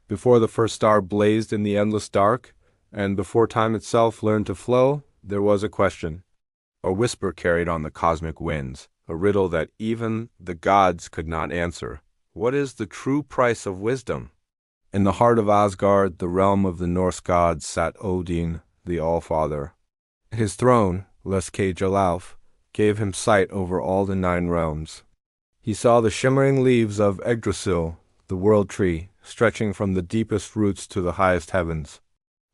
Before the first star blazed in the endless dark, and before time itself learned to flow, there was a question. A whisper carried on the cosmic winds, a riddle that even the gods could not answer. What is the true price of wisdom? In the heart of Asgard, the realm of the Norse gods, sat Odin, the Allfather. His throne, Leskjalf, gave him sight over all the 9 realms. He saw the shimmering leaves of Yggdrasil, the world tree, stretching from the deepest roots to the highest heavens.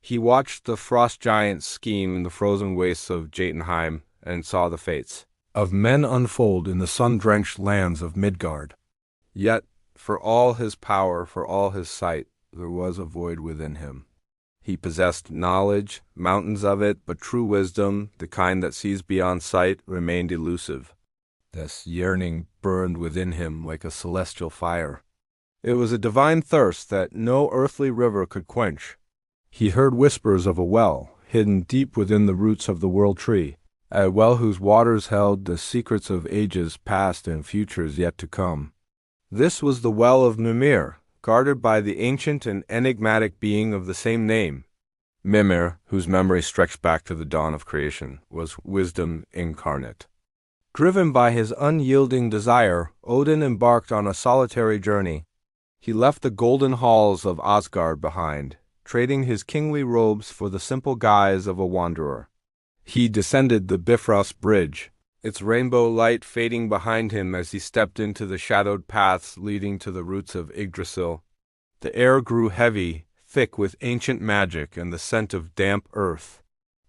He watched the frost giants scheme in the frozen wastes of Jotunheim and saw the fates of men unfold in the sun-drenched lands of Midgard. Yet, for all his power, for all his sight, there was a void within him. He possessed knowledge, mountains of it, but true wisdom, the kind that sees beyond sight, remained elusive. This yearning burned within him like a celestial fire. It was a divine thirst that no earthly river could quench. He heard whispers of a well, hidden deep within the roots of the world tree, a well whose waters held the secrets of ages past and futures yet to come. This was the Well of Mimir, guarded by the ancient and enigmatic being of the same name. Mimir, whose memory stretched back to the dawn of creation, was wisdom incarnate. Driven by his unyielding desire, Odin embarked on a solitary journey. He left the golden halls of Asgard behind, trading his kingly robes for the simple guise of a wanderer. He descended the Bifrost Bridge, its rainbow light fading behind him as he stepped into the shadowed paths leading to the roots of Yggdrasil. The air grew heavy, thick with ancient magic and the scent of damp earth.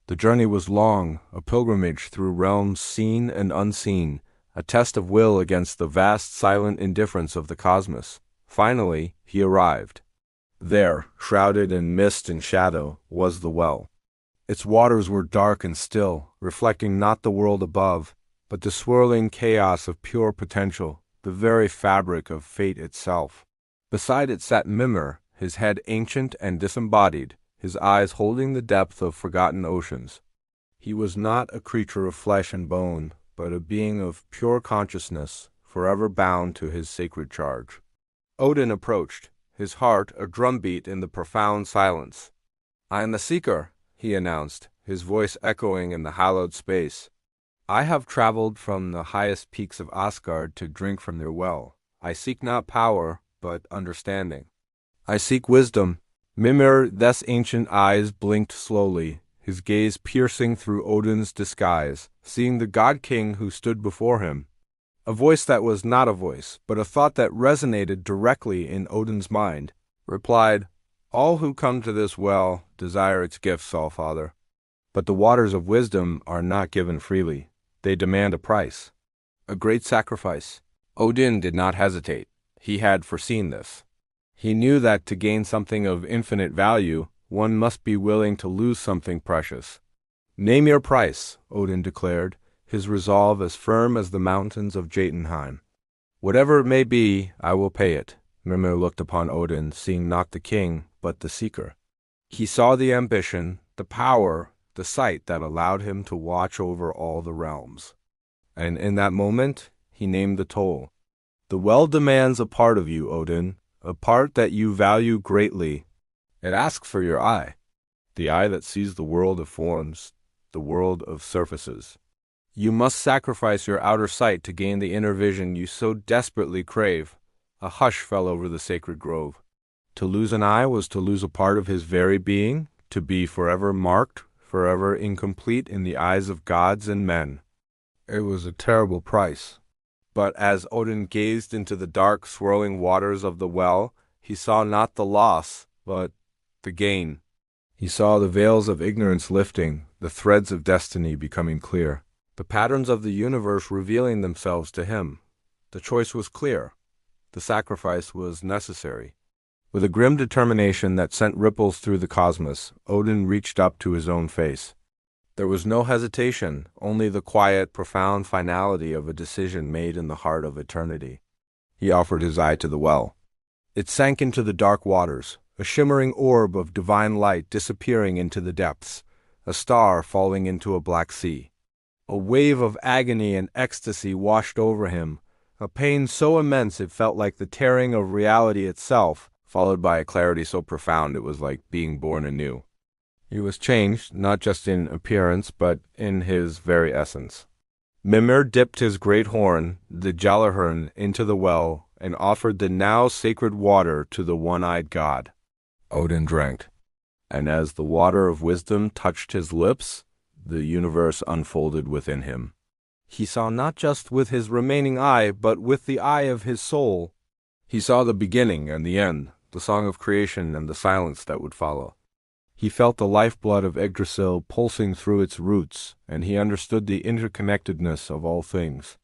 The journey was long, a pilgrimage through realms seen and unseen, a test of will against the vast silent indifference of the cosmos. Finally, he arrived. There, shrouded in mist and shadow, was the well. Its waters were dark and still, reflecting not the world above, but the swirling chaos of pure potential, the very fabric of fate itself. Beside it sat Mimir, his head ancient and disembodied, his eyes holding the depth of forgotten oceans. He was not a creature of flesh and bone, but a being of pure consciousness, forever bound to his sacred charge. Odin approached, his heart a drumbeat in the profound silence. "I am the Seeker," he announced, his voice echoing in the hallowed space. "I have traveled from the highest peaks of Asgard to drink from their well. I seek not power, but understanding. I seek wisdom." Mimir's ancient eyes blinked slowly, his gaze piercing through Odin's disguise, seeing the god-king who stood before him. A voice that was not a voice, but a thought that resonated directly in Odin's mind, replied, "All who come to this well desire its gifts, Allfather. But the waters of wisdom are not given freely. They demand a price, a great sacrifice." Odin did not hesitate. He had foreseen this. He knew that to gain something of infinite value, one must be willing to lose something precious. "Name your price," Odin declared, his resolve as firm as the mountains of Jotunheim. "Whatever it may be, I will pay it." Mimir looked upon Odin, seeing not the king, but the seeker. He saw the ambition, the power, the sight that allowed him to watch over all the realms. And in that moment, he named the toll. "The well demands a part of you, Odin, a part that you value greatly. It asks for your eye, the eye that sees the world of forms, the world of surfaces. You must sacrifice your outer sight to gain the inner vision you so desperately crave." A hush fell over the sacred grove. To lose an eye was to lose a part of his very being, to be forever marked, forever incomplete in the eyes of gods and men. It was a terrible price. But as Odin gazed into the dark, swirling waters of the well, he saw not the loss, but the gain. He saw the veils of ignorance lifting, the threads of destiny becoming clear, the patterns of the universe revealing themselves to him. The choice was clear. The sacrifice was necessary. With a grim determination that sent ripples through the cosmos, Odin reached up to his own face. There was no hesitation, only the quiet, profound finality of a decision made in the heart of eternity. He offered his eye to the well. It sank into the dark waters, a shimmering orb of divine light disappearing into the depths, a star falling into a black sea. A wave of agony and ecstasy washed over him, a pain so immense it felt like the tearing of reality itself, followed by a clarity so profound it was like being born anew. He was changed, not just in appearance, but in his very essence. Mimir dipped his great horn, the Jallarhorn, into the well, and offered the now sacred water to the one-eyed god. Odin drank, and as the water of wisdom touched his lips, the universe unfolded within him. He saw not just with his remaining eye, but with the eye of his soul. He saw the beginning and the end, the song of creation and the silence that would follow. He felt the lifeblood of Yggdrasil pulsing through its roots, and he understood the interconnectedness of all things.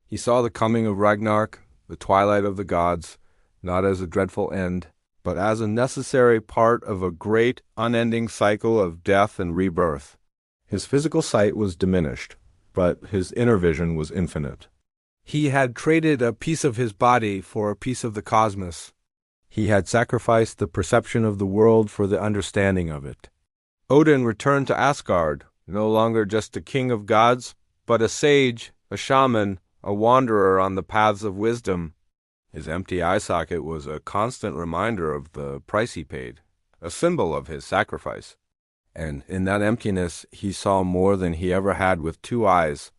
He saw the coming of Ragnarok, the twilight of the gods, not as a dreadful end, but as a necessary part of a great, unending cycle of death and rebirth. His physical sight was diminished, but his inner vision was infinite. He had traded a piece of his body for a piece of the cosmos. He had sacrificed the perception of the world for the understanding of it. Odin returned to Asgard, no longer just a king of gods, but a sage, a shaman, a wanderer on the paths of wisdom. His empty eye socket was a constant reminder of the price he paid, a symbol of his sacrifice. And in that emptiness he saw more than he ever had with two eyes.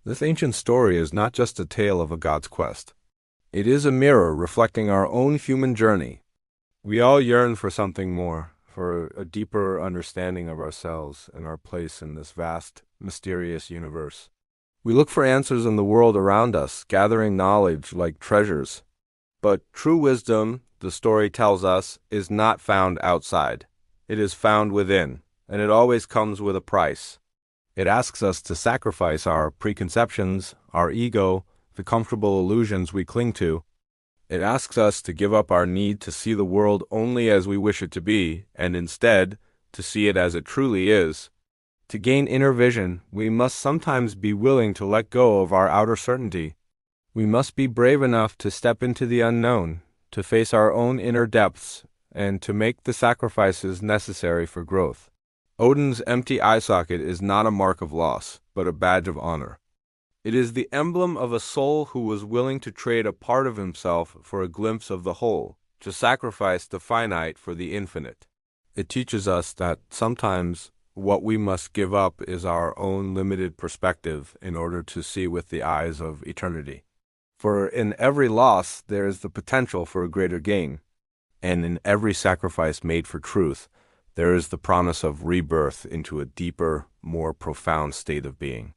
This ancient story is not just a tale of a god's quest. It is a mirror reflecting our own human journey. We all yearn for something more, for a deeper understanding of ourselves and our place in this vast, mysterious universe. We look for answers in the world around us, gathering knowledge like treasures. But true wisdom, the story tells us, is not found outside. It is found within, and it always comes with a price. It asks us to sacrifice our preconceptions, our ego, the comfortable illusions we cling to. It asks us to give up our need to see the world only as we wish it to be, and instead, to see it as it truly is. To gain inner vision, we must sometimes be willing to let go of our outer certainty. We must be brave enough to step into the unknown, to face our own inner depths, and to make the sacrifices necessary for growth. Odin's empty eye socket is not a mark of loss, but a badge of honor. It is the emblem of a soul who was willing to trade a part of himself for a glimpse of the whole, to sacrifice the finite for the infinite. It teaches us that sometimes what we must give up is our own limited perspective in order to see with the eyes of eternity. For in every loss there is the potential for a greater gain, and in every sacrifice made for truth, there is the promise of rebirth into a deeper, more profound state of being.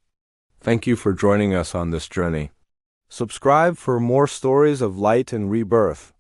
Thank you for joining us on this journey. Subscribe for more stories of light and rebirth.